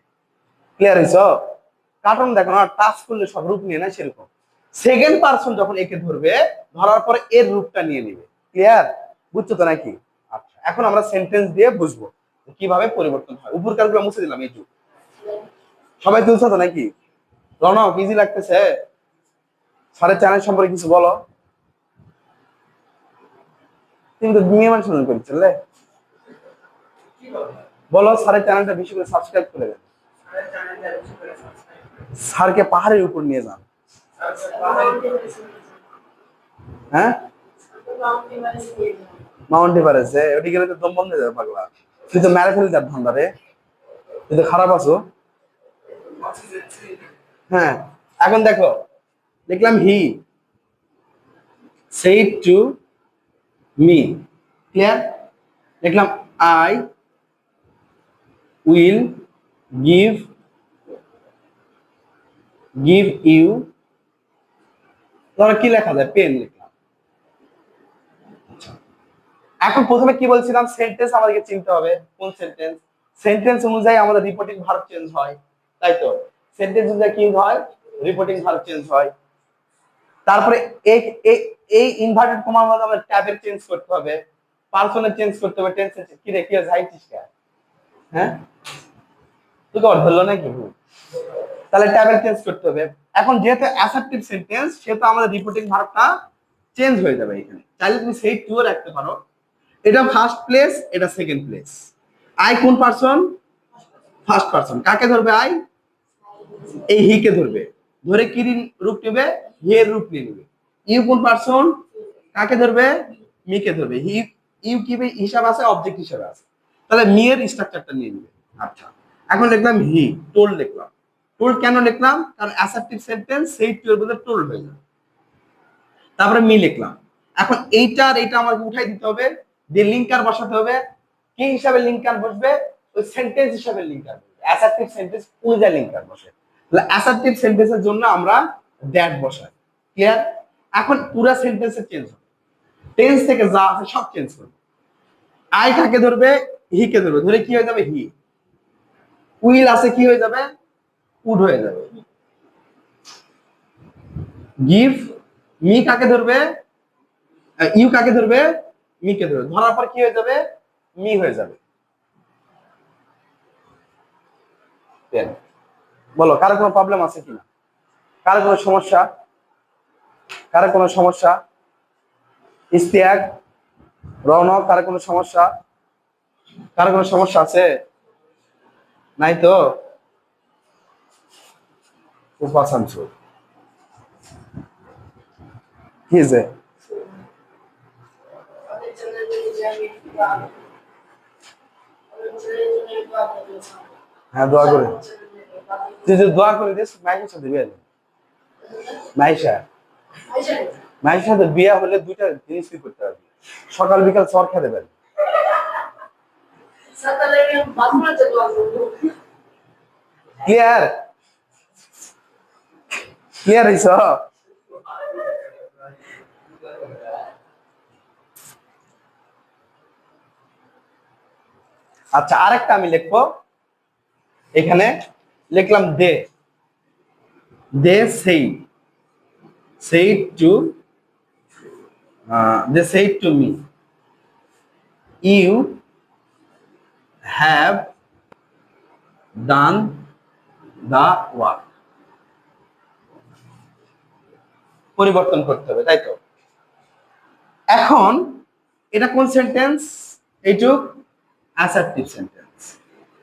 ক্লিয়ার হয়েছ? কার্টুন দেখো না, টাচ করলে সব রূপ নিয়ে নেয়, সেরকম সেকেন্ড পার্সন যখন একে ধরবে, ধরার পরে এর রূপটা নিয়ে নিবে। ক্লিয়ার? বুঝছো তো নাকি? আচ্ছা, এখন আমরা সেন্টেন্স দিয়ে বুঝবো কিভাবে পরিবর্তন হয়। উপরকার গুলো মুছে দিলাম, এইটুকু। সবাই তুলছো তো নাকি? রনক, ইজি লাগতেছে? স্যারের চ্যানেল সম্পর্কে কিছু বলো। তুমি তো মেয়ে মানুষ করছিলে, বলো স্যারের চ্যানেলটা বেশি করে সাবস্ক্রাইব করে দেন, স্যারকে পাহাড়ের উপর নিয়ে যান। হ্যাঁ, মাউন্ট এভারেস্ট, ওটি গেলে তো দম বন্ধ হয়ে যাবে পাগলা। তুই তো মেরে ফেলি তার ধান্দা রে, তুই তো খারাপ আছো। হ্যাঁ, এখন দেখো, দেখলাম হি said to me, ক্লিয়ার? দেখলাম I will give you, ধরো কি লেখা যায়, পেন লিখলাম। এখন প্রথমে কি বলছিলাম, সেন্টেন্স আমাদেরকে চিনতে হবে। কোন সেন্টেন্স? সেন্টেন্স অনুযায়ী আমাদের রিপোর্টিং ভার্ব চেঞ্জ হয়, তাই তো? সেন্টেন্স অনুযায়ী কি হয়? রিপোর্টিং ভার্ব চেঞ্জ হয়। তারপরে এই এই ইনভার্টেড কমার মধ্যে আমাদের ট্যাবের চেঞ্জ করতে হবে, পার্সনের চেঞ্জ করতে হবে, টেন্স কি রে, কি যাইছিস কে? হ্যাঁ, তুই তো ধরলো নাকি? তাহলে ট্যাবের চেঞ্জ করতে হবে। এখন যেহেতু অ্যাসার্টিভ সেন্টেন্স, সেহেতু আমাদের রিপোর্টিং ভার্বটা চেঞ্জ হয়ে যাবে। এখানে চাইলে তুমি সেই টু রাখতে পারো। এটা ফার্স্ট প্লেস, এটা সেকেন্ড প্লেস। আই কোন পারসন? First person. কাকে ধরবে? আই এই হি কে ধরবে, ধরে কি রূপ নেবে? হি এর রূপ নিয়ে নেবে। ইউ কোন পারসন? কাকে ধরবে? মি কে ধরবে। হি ইউ কি হিসাব আছে? অবজেক্ট হিসাবে আছে, তাহলে মি এর স্ট্রাকচারটা নিয়ে নেবে। আচ্ছা, এখন লিখলাম হি, টোল লিখলাম। টোল কেন লিখলাম? কারণ অ্যাসার্টিভ সেন্টেন্স সেই টু এর বদলে টোল হয়ে যাবে। তারপরে মি লিখলাম। এখন এইটা আর এইটা আমাকে উঠাই দিতে হবে, দিয়ে লিঙ্কার বসাতে হবে। কি হিসাবে লিঙ্কার বসবে? ওই সেন্টেন্স হিসাবে লিঙ্কার বসবে। অ্যাসার্টিভ সেন্টেন্স অনুযায়ী লিঙ্কার বসে, তাহলে অ্যাসার্টিভ সেন্টেন্সের জন্য আমরা দ্যাট বসাই। ক্লিয়ার? এখন পুরো সেন্টেন্সে চেঞ্জ হবে, টেন্স থেকে যা আছে সব চেঞ্জ করবে। আই কাকে ধরবে? হি কে ধরবে, ধরে কি হয়ে যাবে? হি। উইল আছে, কি হয়ে যাবে? উড হয়ে যাবে। গিভ, মি কাকে ধরবে? ইউ কাকে ধরবে? মি কে ধরবে, ধরার পর কি হয়ে যাবে? মি হয়ে যাবে। বলো, কারো কোনো প্রবলেম আছে কিনা? কারো কোনো সমস্যা? কারো কোনো সমস্যা? ইস্তিয়াক, রৌনক, কারো কোনো সমস্যা? কারো কোনো সমস্যা আছে? নাই তো? উপাসাংশু কি যে হ্যাঁ, দোয়া করে। তুই যদি দোয়া করে দিস, মাইশের সাথে বিয়ে দেবে। মাইশা, মাইশের সাথে বিয়ে হলে দুইটা জিনিস কি করতে হবে, সকাল বিকাল চর খেতে পারবে। ক্লিয়ার? ক্লিয়ার হইছ? আচ্ছা, আরেকটা আমি লিখবো এখানে। লিখলাম দে, দে said to they said to me, you have done the work। পরিবর্তন করতে হবে, তাই তো? এখন এটা কোন সেন্টেন্স? এইটুক অ্যাসার্টিভ সেন্টেন্স।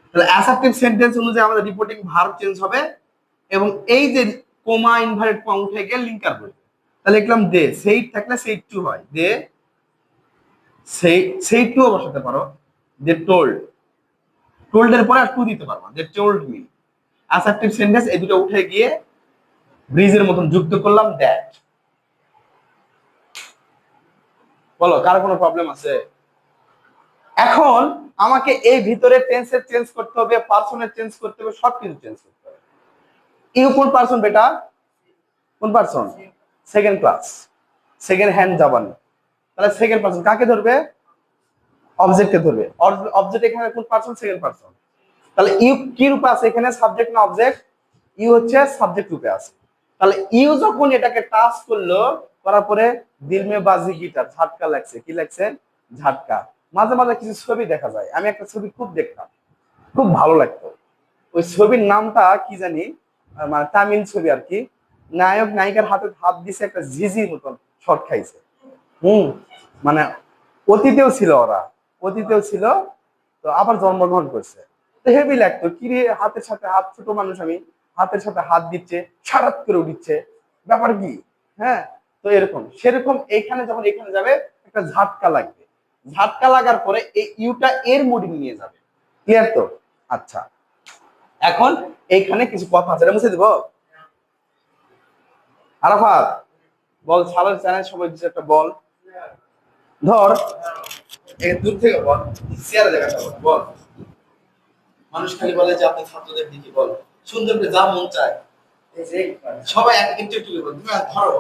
তাহলে অ্যাসার্টিভ সেন্টেন্স অনুযায়ী আমাদের রিপোর্টিং ভার্ব চেঞ্জ হবে, এবং এই যে কোমা ইনভার্টেড কমা উঠে গিয়ে লিঙ্কার বসবে। তাহলে লিখলাম দে, সেইট থাকলে সেইট টু হয়, দে সেই টুও বসাতে পারো। দে টোল্ড, টোল্ড এর পরে আর টু দিতে পারবো দে টোল্ড মি। অ্যাসার্টিভ সেন্টেন্স এই দুটো উঠে গিয়ে ব্রিজের মতন যুক্ত করলাম দ্যাট। বলো কার কোনো প্রবলেম আছে? এখন আমাকে এই ভিতরে টেন্সের চেঞ্জ করতে হবে, পার্সনের চেঞ্জ করতে হবে, সবকিছু চেঞ্জ করতে হবে। ইউ কোন পার্সন বেটা? কোন person? Second class, second hand জাবান। তাহলে সেকেন্ড পার্সন কাকে ধরবে? অবজেক্টকে ধরবে। অবজেক্ট এখানে কোন পার্সন? Second person. তাহলে ইউ কি রূপে আছে এখানে? সাবজেক্ট না অবজেক্ট? ইউ হচ্ছে সাবজেক্ট রূপে আছে। তাহলে ইউ যখন এটাকে টাচ করলো, করার পরে দিল মে বাজি গিটার, ঝাটকা লাগছে। কি লাগছে? ঝাটকা। মাঝে মাঝে কিছু ছবি দেখা যায়, আমি একটা ছবি খুব দেখতাম, খুব ভালো লাগতো। ওই ছবির নামটা কি জানি, মানে তামিল ছবি আর কি। নায়ক নায়িকার হাতে হাত দিছে, একটা ঝিঝির মতন শট খাইছে। হুম, মানে অতীতেও ছিল ওরা, অতীতেও ছিল, তো আবার জন্মগ্রহণ করছে। তো হেভি লাগতো, কি রে হাতের সাথে হাত, ছোট মানুষ আমি, হাতের সাথে হাত দিচ্ছে, সারাত করে উঠছে, ব্যাপার কি? হ্যাঁ, তো এরকম সেরকম এইখানে যখন এখানে যাবে একটা ঝাটকা লাগবে, ঝাটকা লাগার পরে এই ইউটা এর মোডিং নিয়ে যাবে। ক্লিয়ার তো? আচ্ছা, এখন এইখানে কিছু কথা আছে, এটা মুছে দিব। আরাফাত বল, সালার চ্যানেল সবাই কিছু একটা বল, ধর দূর থেকে বল, শেয়ার জায়গাটা বল, বল। মানুষ খালি বলে যে আপনি ছাত্রদের দিকে বল, সুন্দর করে যা মন চায় সবাই এক একটু একটু বল, তুমি ধরো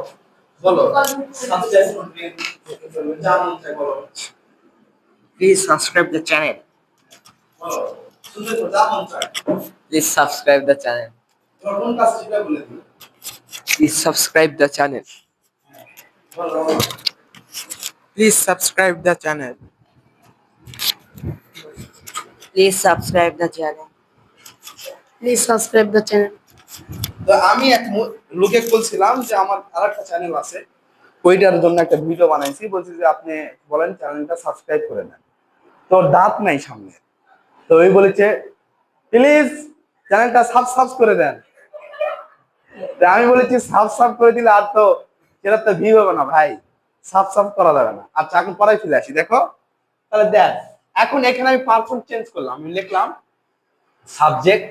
বলো, সাবস্ক্রাইব করবে, যা মন চায় বলো। Please subscribe the channel. বলো সুন্দর করে যা মন চায়। Please subscribe the channel. তোমার কোন কাজটা বলে দিই। Please subscribe the channel. বলো Please subscribe the channel. Please subscribe the channel. Please subscribe the channel. তো আমি এক লোকে বলছিলাম যে আমার আরেকটা চ্যানেল আছে, ওইটার জন্য একটা ভিডিও বানাইছি, বলছি যে আপনি বলেন চ্যানেলটা সাবস্ক্রাইব করে দেন। তো দাঁত নাই সামনে, তো ওই বলেছে প্লিজ চ্যানেলটা সাবস্ক্রাইব করে দেন। তো আমি বলেছি সাবস্ক্রাইব করে দিলে আর তো সেটা তো ভিউ হবে না ভাই, সাবস্ক্রাইব করা যাবে না। আচ্ছা এখন পরে ফিরে আসি, দেখো তাহলে দেখ, এখন এখানে আমি পারসন চেঞ্জ করলাম, আমি লিখলাম সাবজেক্ট,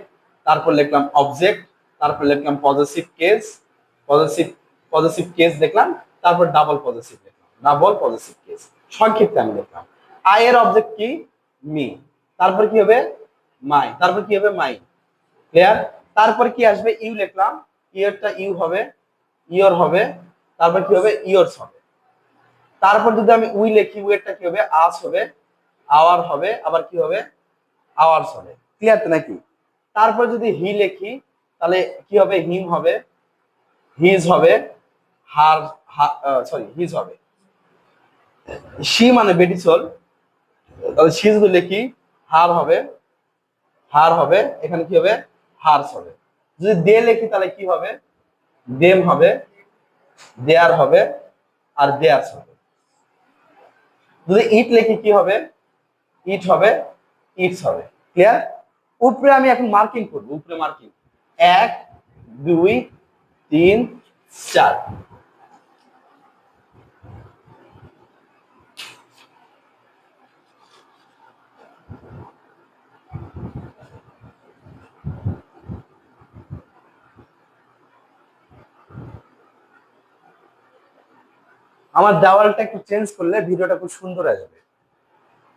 তারপর লিখলাম অবজেক্ট, তারপর লিখলাম positive case, positive positive case দেখলাম, তারপর ডাবল পজিটিভ লিখলাম, ডাবল পজিটিভ কেস। সংক্ষিপ্তে আমি লিখলাম আই এর অবজেক্ট কি? মি, তারপর কি হবে? মাই, তারপর কি হবে? মাই। ক্লিয়ার? তারপর কি আসবে? ইউ লিখলাম, ইয়রটা ইউ হবে, ইয়র হবে, তারপর কি হবে? ইয়র্স হবে। তারপর যদি আমি উই লিখি, উইয়েরটা কি হবে? আস হবে, আওয়ার হবে, আবার কি হবে? আওয়ার্স হবে। ক্লিয়ার তো নাকি? তারপর যদি হি লিখি তাহলে কি হবে? হিম হবে, হিজ হবে, হার, সরি হিজ হবে। শি মানে বেটিসল, তাহলে শি যদি লিখি হার হবে, হার হবে, এখানে কি হবে? হার্স হবে। যদি দে লিখি তাহলে কি হবে? দেম হবে, দেয়ার হবে, আর দেয়ার্স হবে। যদি ইট লিখি কি হবে? ইট হবে, ইটস হবে। ক্লিয়ার? উপরে আমি এখন মার্কিং করব, উপরে মার্কিং 1 2 3 4। আমার দেওয়ালটা একটু চেঞ্জ করলে ভিডিওটা খুব সুন্দর হয়ে যাবে,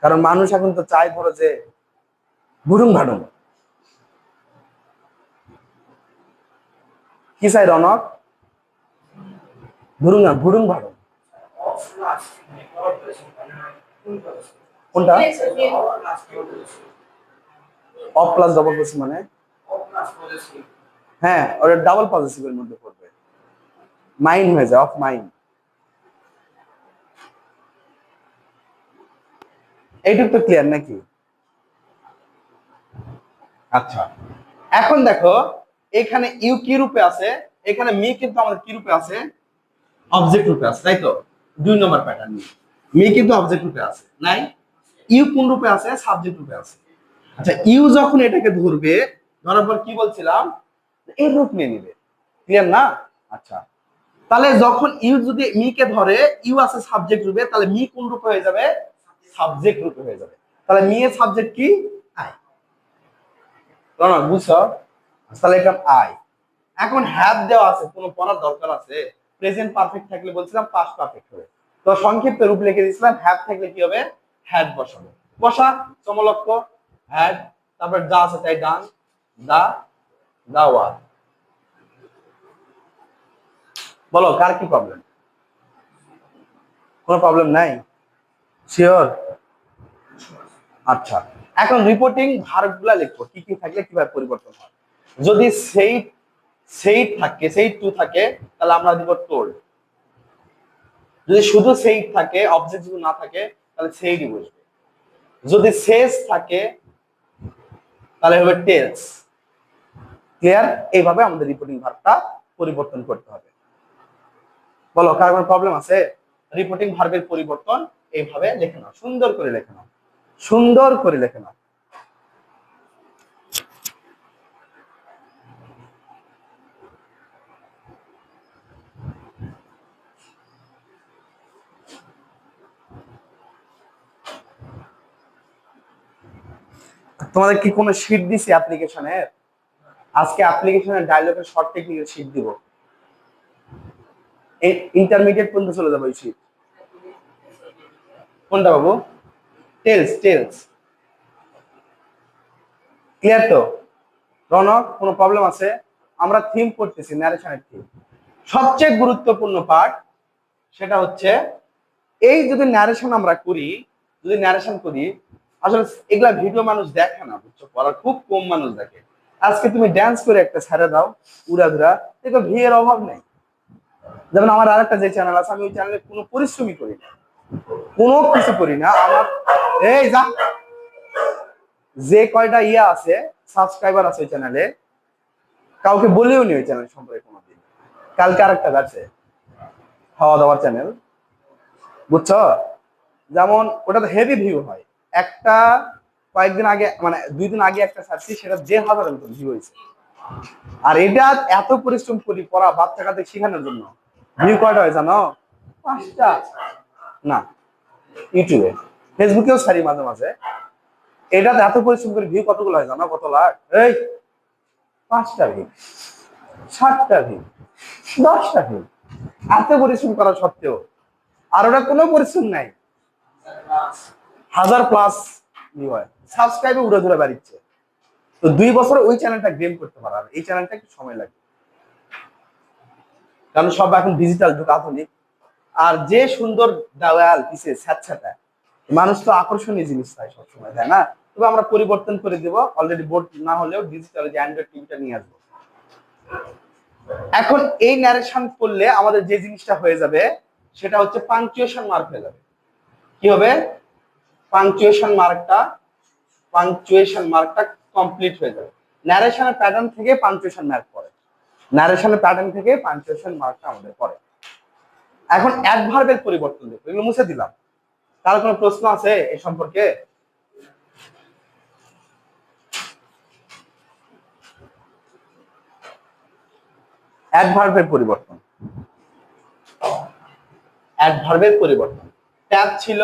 কারণ মানুষ এখন তো চাই ধরো যে ভুডুং ভাডুং। কি চাই রনক? ভুডুং না, ভুডুং ভাডুং। কোনটা? অফ প্লাস ডবল পজিটিভ মানে? হ্যাঁ, ওটা ডাবল পজিটিভের মধ্যে পড়বে, মাইন্ড হয়ে যায়, অফ মাইন্ড। এইটুকু তো ক্লিয়ার নাকি? আচ্ছা, এখন দেখো এখানে ইউ কি রূপে আছে, এখানে মি কিন্তু আমাদের কি রূপে আছে? অবজেক্ট রূপে আছে, তাই তো? 2 নম্বর প্যাটার্ন। মি কিন্তু অবজেক্ট রূপে আছে, নাই? ইউ কোন রূপে আছে? সাবজেক্ট রূপে আছে। আচ্ছা, ইউ যখন এটাকে ধরবে, ধরার পর কি বলছিলাম? এর রূপ নিয়ে নিবে। ক্লিয়ার না? আচ্ছা, তাহলে যখন ইউ যদি মি কে ধরে, ইউ আছে সাবজেক্ট রূপে, তাহলে মি কোন রূপে হয়ে যাবে? সাবজেক্ট রূপে হয়ে যাবে। তাহলে মি এর সাবজেক্ট কি? আই। রনক বুঝছো? তাহলে এটা আই। এখন হ্যাভ দেওয়া আছে, কোনো পড়ার দরকার আছে? প্রেজেন্ট পারফেক্ট থাকলে বলছিলাম পাস্ট পারফেক্ট হবে, তো সংক্ষিপ্ত রূপ লিখে দিয়েছিলাম হ্যাভ থাকলে কি হবে? হ্যাড বসাবো। বসা সমলক্ষ হ্যাড, তারপর যা আছে তাই ডান, দা দা ওয়ার। বলো কার কি প্রবলেম? কোনো প্রবলেম নাই? শিওর? আচ্ছা, এখন রিপোর্টিং ভার্বগুলা লিখবো, কি কি থাকলে কিভাবে পরিবর্তন হয়। যদি সেইট থাকে, সেইট টু থাকে, তাহলে আমরা দিব টোল্ড। যদি শুধু সেইট থাকে, অবজেক্ট যদি না থাকে, তাহলে সেইটই বসবে। যদি সেস থাকে তাহলে হবে টেলস। ক্লিয়ার? এইভাবে আমাদের রিপোর্টিং ভার্বটা পরিবর্তন করতে হবে। বলো কার কোনো প্রবলেম আছে? রিপোর্টিং ভার্বের পরিবর্তন এইভাবে লিখে নাও, সুন্দর করে লিখে নাও, সুন্দর করে লিখে নাও। তোমাদের কি কোনো শীট দিছি অ্যাপ্লিকেশনের? আজকে অ্যাপ্লিকেশনের ডায়লগের শর্ট টেকনিকের শীট দিব, ইন্টারমিডিয়েট পর্যন্ত চলে যাবো এই শীট। কোনটা বাবু? Tales, tales. ক্লিয়ার তো? রনক কোনো প্রবলেম আছে? আমরা থিম করতেছি, ন্যারেশনের থিম। সবচেয়ে গুরুত্বপূর্ণ পার্ট সেটা হচ্ছে এই যদি ন্যারেশন আমরা করি, যদি ন্যারেশন করি, আসলে এগুলা ভিডিও মানুষ দেখে না, বুঝছো, পড়ার খুব কম মানুষ দেখে। আজকে তুমি ড্যান্স করে একটা ছেড়ে দাও উড়াধুরা, দেখো ভিড়ের অভাব নেই। যেমন আমার আরেকটা যে চ্যানেল আছে, আমি ওই চ্যানেলে কোনো পরিশ্রমই করি না, কোনো কিছু করি না। আমার এই যা যে কয়টা ইয়া আছে, সাবস্ক্রাইবার আছে ওই চ্যানেলে, কাউকে বলেও নি ওই চ্যানেল সম্পর্কে কোনোদিন। কালকে আরেকটা আছে খাওয়া দাওয়ার চ্যানেল, বুঝছো, যেমন ওটাতে হেভি ভিউ হয়। একটা কয়েকদিন আগে, মানে 2 দিন আগে একটা ছাড়ছি, সেটা 1,500-এর মতো ভিউ হয়েছে। আর এটা এত পরিশ্রম করি পড়া বাচ্চা কাছে শেখানোর জন্য, ভিউ কয়টা হয় জানো? 5টা না। ইউটিউবে, ফেসবুকেও ছাড়ি মাঝে মাঝে। এটাতে এত পরিশ্রম করে ভিউ কতগুলো হয় জানো? কত লাখ? এই 5টা ভিউ, 7টা ভিউ, 10টা ভিউ, এত পরিশ্রম করা সত্ত্বেও। আর ওটা কোনো পরিশ্রম নাই, 1000+ ভিউ হয়, সাবস্ক্রাইবে উড়ে ধরে বাড়িচ্ছে। তো 2 বছর ওই চ্যানেলটা গেম করতে পারে, আর এই চ্যানেলটা একটু সময় লাগে, কারণ সব এখন ডিজিটাল যুগ, আধুনিক। আর যে সুন্দর দেওয়াল পিছে স্যাঁতস্যাঁতে, মানুষ তো আকর্ষণীয় জিনিস চাই সবসময়, তাই না? তবে আমরা পরিবর্তন করে দেব, অলরেডি বোর্ড না হলেও ডিজিটাল যে অ্যান্ড্রয়েড টিভিটা নিয়ে আসবো। এখন এই ন্যারেশন করলে আমাদের যে জিনিসটা হয়ে যাবে সেটা হচ্ছে পাংচুয়েশন মার্ক হয়ে যাবে। কি হবে? পাংচুয়েশন মার্কটা কমপ্লিট হয়ে যাবে। ন্যারেশনের প্যাটার্ন থেকে পাংচুয়েশন মার্ক পড়ে, ন্যারেশনের প্যাটার্ন থেকে পাংচুয়েশন মার্কটা আমাদের পড়ে। এখন অ্যাডভার্বের পরিবর্তন দেখো, এগুলো মুছে দিলাম। কার কোনো প্রশ্ন আছে এই সম্পর্কে? অ্যাডভার্বের পরিবর্তন, অ্যাডভার্বের পরিবর্তন। ট্যাব ছিল,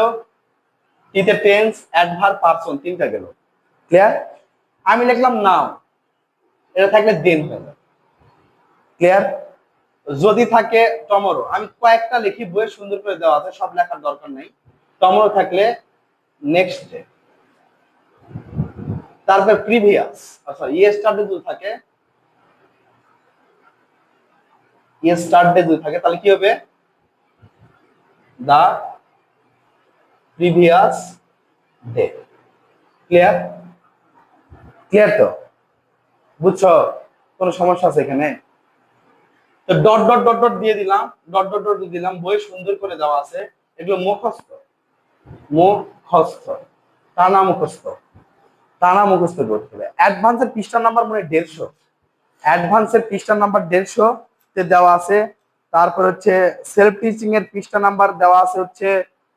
টিতে টেন্স, অ্যাডভার্ব, পারসন, তিনটা গেল। ক্লিয়ার? আমি লিখলাম নাও, এটা থাকলে দেন হয়ে যাবে। ক্লিয়ার? যদি থাকে টমরো, আমি কয়েকটা লিখি, বইয়ে সুন্দর করে দেওয়া আছে, সব লেখার দরকার নেই। টমরো থাকলে নেক্সট ডে। তারপর প্রিভিয়াস, সরি ইয়েস্টারডে যদি থাকে, ইয়েস্টারডে যদি থাকে তাহলে কি হবে? দা প্রিভিয়াস ডে। ক্লিয়ার? ক্লিয়ার তো? বুঝছো? কোনো সমস্যা আছে এখানে? তো ডট ডট ডট ডট দিয়ে দিলাম, ডট ডট ডট দিয়ে দিলাম, বই সুন্দর করে দেওয়া আছে। এগুলো মুখস্থ, মুখস্থ, টানা মুখস্থ, টানা মুখস্থ করতে হবে। অ্যাডভান্সের পৃষ্ঠা নাম্বার মনে 150, অ্যাডভান্সের পৃষ্ঠা নাম্বার 150 তে দেওয়া আছে। তারপর হচ্ছে সেলফ টিচিং এর পৃষ্ঠা নাম্বার দেওয়া আছে হচ্ছে,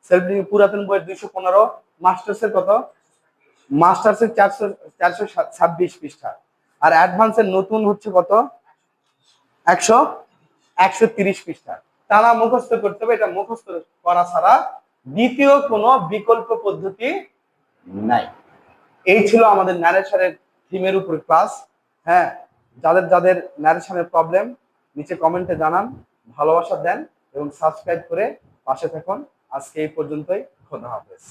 সেলফ টিচিং পুরাতন বইয়ের 215, মাস্টার্সের কত? মাস্টার্সের 426 পৃষ্ঠা। আর অ্যাডভান্সের নতুন হচ্ছে কত? 130 পৃষ্ঠা। টানা মুখস্থ করতে হবে। এটা মুখস্থ করা ছাড়া দ্বিতীয় কোনো বিকল্প পদ্ধতি নাই। এই ছিল আমাদের ন্যারেশনের থিমের উপর ক্লাস। হ্যাঁ, যাদের যাদের ন্যারেশনের প্রবলেম নিচে কমেন্টে জানান, ভালোবাসা দেন এবং সাবস্ক্রাইব করে পাশে থাকুন। আজকে এই পর্যন্তই। খোদা হাফেজ।